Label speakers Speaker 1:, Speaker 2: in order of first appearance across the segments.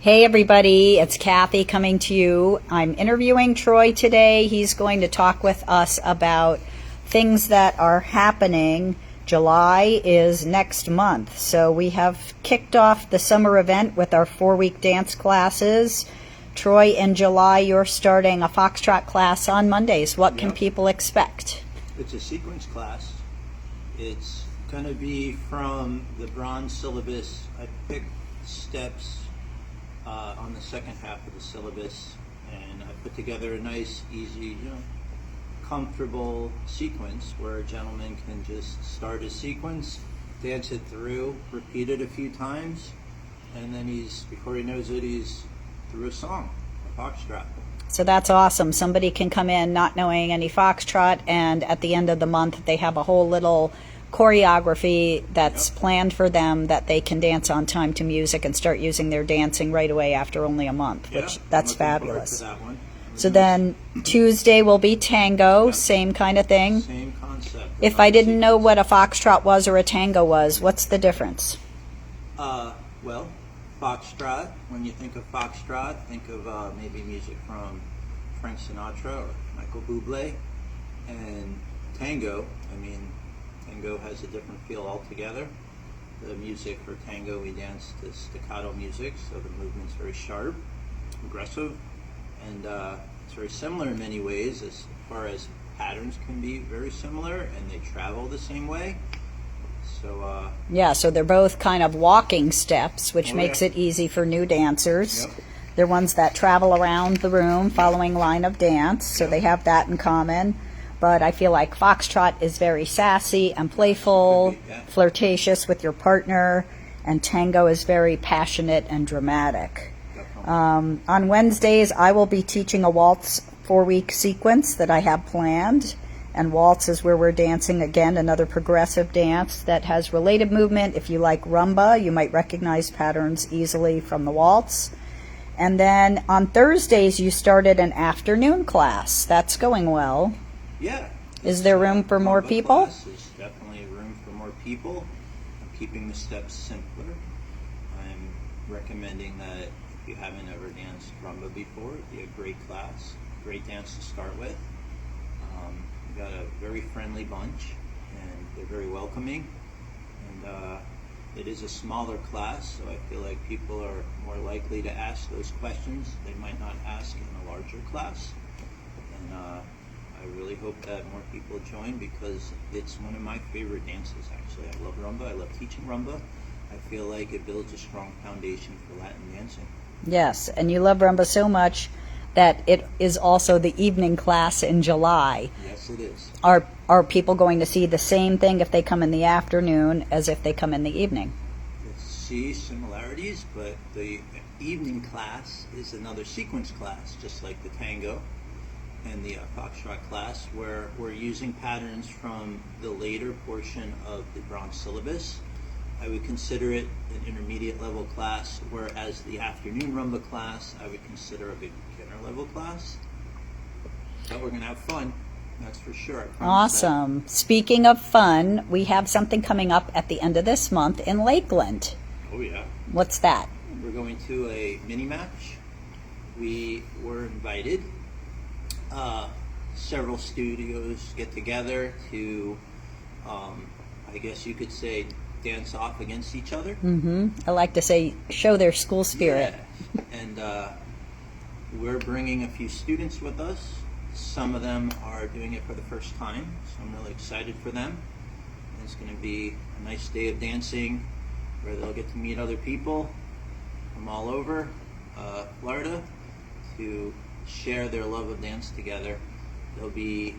Speaker 1: Hey everybody, it's Kathy coming to you. I'm interviewing Troy today. He's going to talk with us about things that are happening. July is next month, so we have kicked off the summer event with our 4-week dance classes. Troy, in July you're starting a foxtrot class on Mondays. What can people expect?
Speaker 2: It's a sequence class. It's going to be from the bronze syllabus. I picked steps on the second half of the syllabus, and I put together a nice, easy, comfortable sequence where a gentleman can just start his sequence, dance it through, repeat it a few times, and then before he knows it, he's through a song, a foxtrot.
Speaker 1: So that's awesome. Somebody can come in not knowing any foxtrot, and at the end of the month they have a whole little choreography that's planned for them that they can dance on time to music and start using their dancing right away after only a month, which that's fabulous.
Speaker 2: That one.
Speaker 1: So then Tuesday will be tango, same kind of thing.
Speaker 2: Same concept.
Speaker 1: If I didn't know what a foxtrot was or a tango was, what's the difference?
Speaker 2: Well, foxtrot, when you think of foxtrot, think of maybe music from Frank Sinatra or Michael Bublé. And tango, tango has a different feel altogether. The music for tango, we dance to staccato music, so the movement's very sharp, aggressive, and it's very similar in many ways as far as patterns can be very similar, and they travel the same way. So
Speaker 1: so they're both kind of walking steps, which makes it easy for new dancers. They're ones that travel around the room following line of dance, so they have that in common. But I feel like foxtrot is very sassy and playful, flirtatious with your partner, and tango is very passionate and dramatic. On Wednesdays, I will be teaching a waltz 4-week sequence that I have planned. And waltz is where we're dancing, again, another progressive dance that has related movement. If you like rumba, you might recognize patterns easily from the waltz. And then on Thursdays, you started an afternoon class. That's going well.
Speaker 2: Yeah.
Speaker 1: Is there room for more people?
Speaker 2: There's definitely room for more people. I'm keeping the steps simpler. I'm recommending that if you haven't ever danced rumba before, it'd be a great class, great dance to start with. We've got a very friendly bunch, and they're very welcoming. And it is a smaller class, so I feel like people are more likely to ask those questions they might not ask in a larger class. And I really hope that more people join because it's one of my favorite dances, actually. I love rumba. I love teaching rumba. I feel like it builds a strong foundation for Latin dancing.
Speaker 1: Yes, and you love rumba so much that it is also the evening class in July.
Speaker 2: Yes, it is.
Speaker 1: Are people going to see the same thing if they come in the afternoon as if they come in the evening?
Speaker 2: You'll see similarities, but the evening class is another sequence class, just like the tango and the foxtrot class, where we're using patterns from the later portion of the bronze syllabus. I would consider it an intermediate level class, whereas the afternoon rumba class I would consider a beginner level class. But we're going to have fun, that's for sure.
Speaker 1: Awesome. Speaking of fun, we have something coming up at the end of this month in Lakeland.
Speaker 2: Oh yeah.
Speaker 1: What's that?
Speaker 2: We're going to a mini match. We were invited. Several studios get together to, I guess you could say, dance off against each other.
Speaker 1: I like to say show their school spirit.
Speaker 2: Yeah. And we're bringing a few students with us. Some of them are doing it for the first time, so I'm really excited for them. And it's going to be a nice day of dancing where they'll get to meet other people from all over Florida to share their love of dance together. They'll be,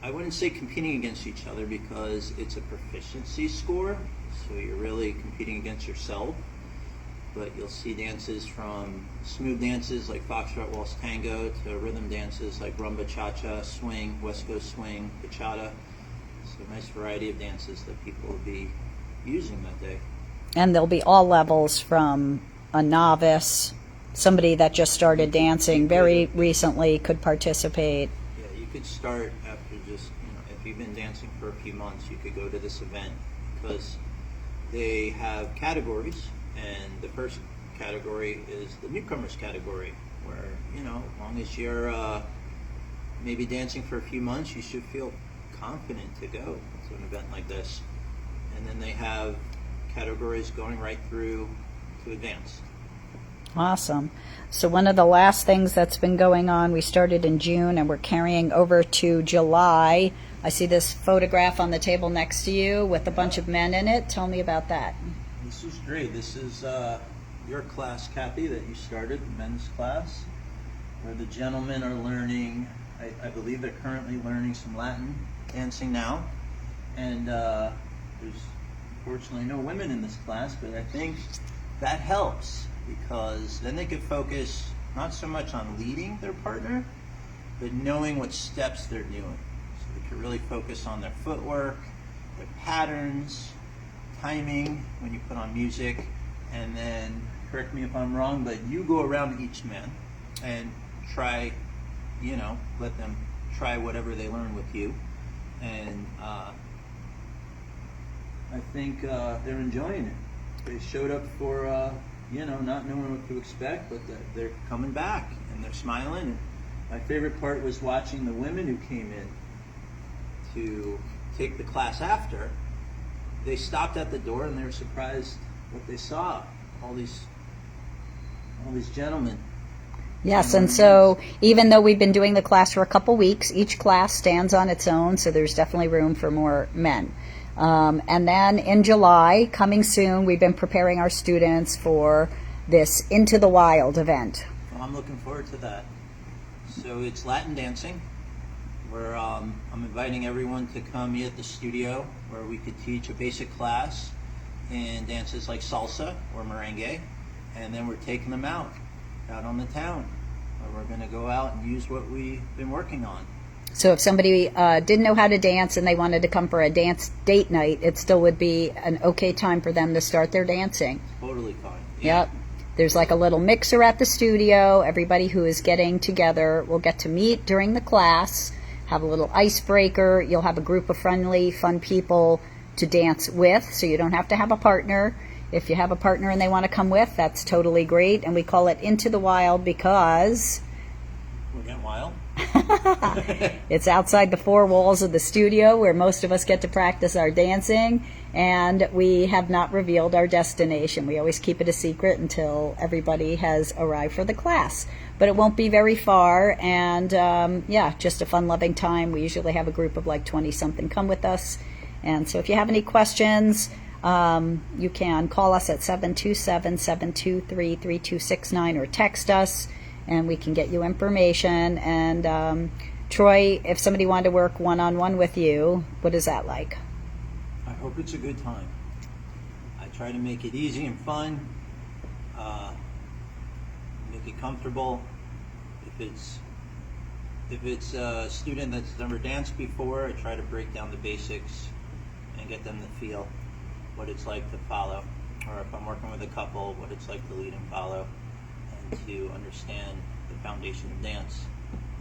Speaker 2: I wouldn't say competing against each other because it's a proficiency score, so you're really competing against yourself. But you'll see dances from smooth dances like foxtrot, waltz, tango to rhythm dances like rumba, cha-cha, swing, West Coast swing, bachata. So a nice variety of dances that people will be using that day.
Speaker 1: And there'll be all levels from a novice, somebody that just started dancing very recently could participate.
Speaker 2: Yeah, you could start after just, if you've been dancing for a few months, you could go to this event because they have categories, and the first category is the newcomers category, where, you know, as long as you're maybe dancing for a few months, you should feel confident to go to an event like this. And then they have categories going right through to advanced.
Speaker 1: Awesome. So one of the last things that's been going on, we started in June and we're carrying over to July. I see this photograph on the table next to you with a bunch of men in it. Tell me about that.
Speaker 2: This is great. This is your class, Kathy, that you started, the men's class, where the gentlemen are learning, I believe they're currently learning some Latin dancing now. And there's unfortunately no women in this class, but I think that helps, because then they could focus not so much on leading their partner, but knowing what steps they're doing. So they can really focus on their footwork, their patterns, timing when you put on music, and then, correct me if I'm wrong, but you go around each man and try, you know, let them try whatever they learn with you. And I think they're enjoying it. They showed up for, you know, not knowing what to expect, but they're coming back and they're smiling. And my favorite part was watching the women who came in to take the class after. They stopped at the door and they were surprised what they saw. All these gentlemen.
Speaker 1: Yes, and so even though we've been doing the class for a couple weeks, each class stands on its own, so there's definitely room for more men. And then in July, coming soon, we've been preparing our students for this Into the Wild event.
Speaker 2: Well, I'm looking forward to that. So it's Latin dancing, where I'm inviting everyone to come meet at the studio, where we could teach a basic class in dances like salsa or merengue, and then we're taking them out on the town, where we're going to go out and use what we've been working on.
Speaker 1: So if somebody didn't know how to dance and they wanted to come for a dance date night, it still would be an okay time for them to start their dancing.
Speaker 2: Totally fine. Yeah.
Speaker 1: Yep. There's like a little mixer at the studio. Everybody who is getting together will get to meet during the class, have a little icebreaker. You'll have a group of friendly, fun people to dance with, so you don't have to have a partner. If you have a partner and they want to come with, that's totally great. And we call it Into the Wild because
Speaker 2: We're getting wild.
Speaker 1: it's outside the four walls of the studio where most of us get to practice our dancing, and we have not revealed our destination. We always keep it a secret until everybody has arrived for the class. But it won't be very far, and yeah, just a fun-loving time. We usually have a group of like 20-something come with us. And so if you have any questions, you can call us at 727-723-3269 or text us, and we can get you information. And Troy, if somebody wanted to work one-on-one with you, what is that like?
Speaker 2: I hope it's a good time. I try to make it easy and fun, make it comfortable. If it's a student that's never danced before, I try to break down the basics and get them to feel what it's like to follow. Or if I'm working with a couple, what it's like to lead and follow, and to understand the foundation of dance.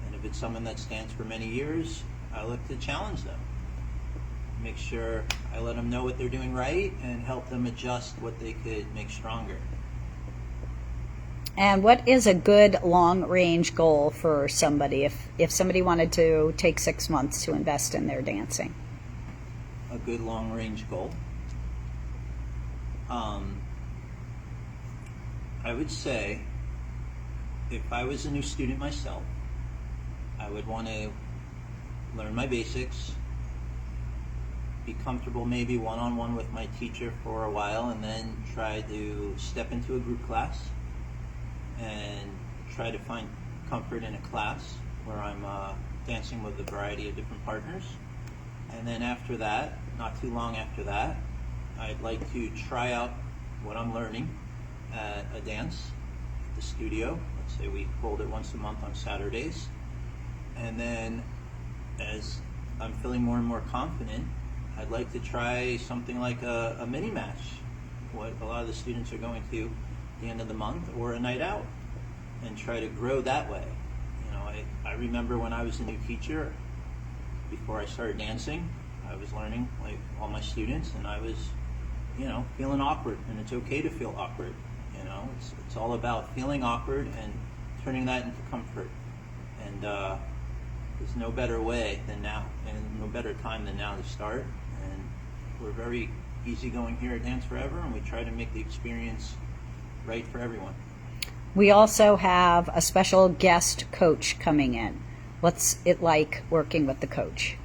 Speaker 2: And if it's someone that's danced for many years, I look to challenge them. Make sure I let them know what they're doing right and help them adjust what they could make stronger.
Speaker 1: And what is a good long-range goal for somebody if somebody wanted to take 6 months to invest in their dancing?
Speaker 2: A good long-range goal. I would say, if I was a new student myself, I would want to learn my basics, be comfortable maybe one-on-one with my teacher for a while, and then try to step into a group class and try to find comfort in a class where I'm dancing with a variety of different partners. And then after that, not too long after that, I'd like to try out what I'm learning at a dance at the studio. Let's say we hold it once a month on Saturdays. And then as I'm feeling more and more confident, I'd like to try something like a mini match, what a lot of the students are going to at the end of the month, or a night out, and try to grow that way. You know, I remember when I was a new teacher, before I started dancing, I was learning like all my students, and I was, you know, feeling awkward, and it's okay to feel awkward. It's all about feeling awkward and turning that into comfort. And there's no better way than now, and no better time than now to start. And we're very easygoing here at Dance Forever, and we try to make the experience right for everyone.
Speaker 1: We also have a special guest coach coming in. What's it like working with the coach?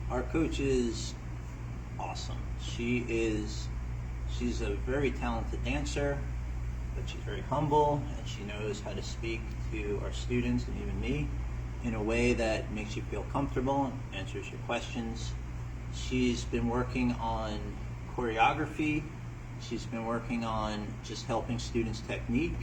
Speaker 2: Our coach is awesome. She's a very talented dancer, but she's very humble, and she knows how to speak to our students and even me in a way that makes you feel comfortable, answers your questions. She's been working on choreography. She's been working on just helping students technique.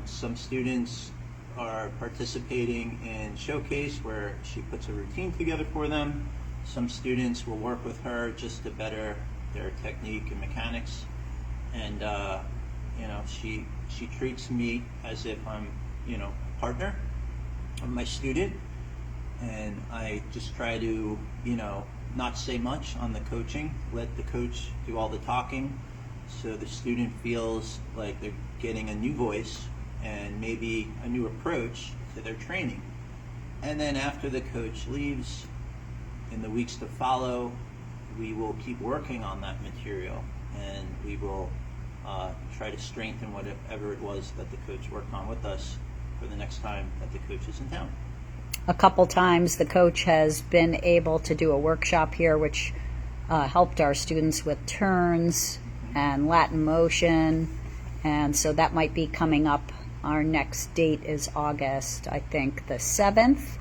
Speaker 2: Some students are participating in Showcase, where she puts a routine together for them. Some students will work with her just to better their technique and mechanics. And she treats me as if I'm a partner of my student, and I just try to not say much on the coaching, let the coach do all the talking, so the student feels like they're getting a new voice and maybe a new approach to their training. And then after the coach leaves, in the weeks to follow, we will keep working on that material, and we will try to strengthen whatever it was that the coach worked on with us for the next time that the coach is in town.
Speaker 1: A couple times the coach has been able to do a workshop here, which helped our students with turns and Latin motion, and so that might be coming up. Our next date is August, I think, the 7th.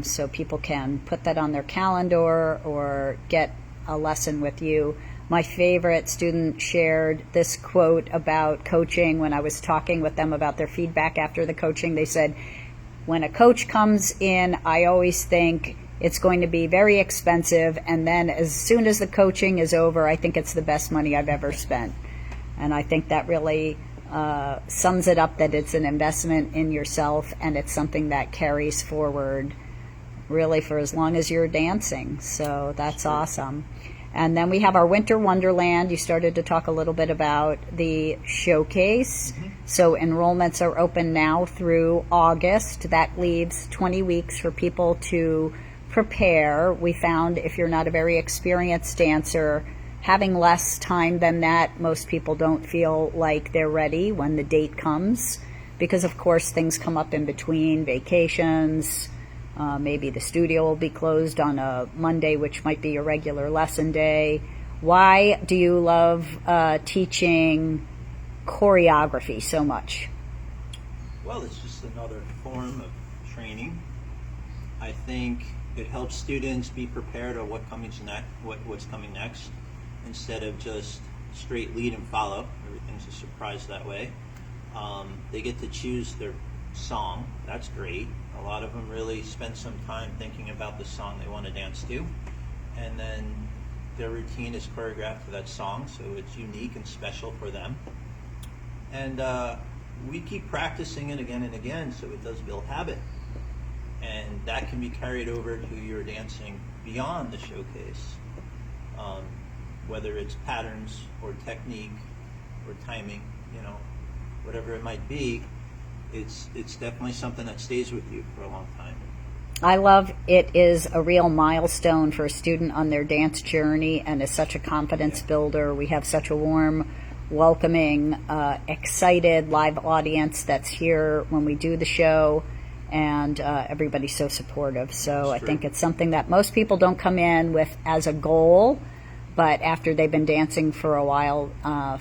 Speaker 1: So people can put that on their calendar or get a lesson with you. My favorite student shared this quote about coaching when I was talking with them about their feedback after the coaching. They said, when a coach comes in, I always think it's going to be very expensive, and then as soon as the coaching is over, I think it's the best money I've ever spent. And I think that really sums it up, that it's an investment in yourself, and it's something that carries forward really for as long as you're dancing. So that's awesome. And then we have our Winter Wonderland. You started to talk a little bit about the Showcase. So enrollments are open now through August. That leaves 20 weeks for people to prepare. We found if you're not a very experienced dancer, having less time than that, most people don't feel like they're ready when the date comes, because of course things come up in between, vacations, maybe the studio will be closed on a Monday, which might be your regular lesson day. Why do you love teaching choreography so much?
Speaker 2: Well, it's just another form of training. I think it helps students be prepared on what's coming next, instead of just straight lead and follow. Everything's a surprise that way. They get to choose their song. That's great. A lot of them really spend some time thinking about the song they want to dance to, and then their routine is choreographed to that song, so it's unique and special for them. And we keep practicing it again and again, so it does build habit, and that can be carried over to your dancing beyond the Showcase. Whether it's patterns or technique or timing, whatever it might be, it's definitely something that stays with you for a long time.
Speaker 1: I love it. Is a real milestone for a student on their dance journey, and is such a confidence builder. We have such a warm, welcoming, excited live audience that's here when we do the show, and everybody's so supportive. So I think it's something that most people don't come in with as a goal, but after they've been dancing for a while,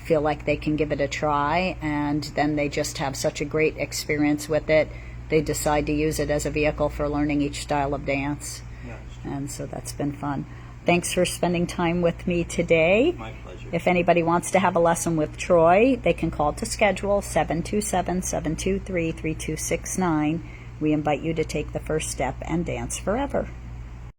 Speaker 1: feel like they can give it a try, and then they just have such a great experience with it. They decide to use it as a vehicle for learning each style of dance.
Speaker 2: Yeah,
Speaker 1: and so that's been fun. Thanks for spending time with me today.
Speaker 2: My pleasure.
Speaker 1: If anybody wants to have a lesson with Troy, they can call to schedule 727-723-3269. We invite you to take the first step and dance forever.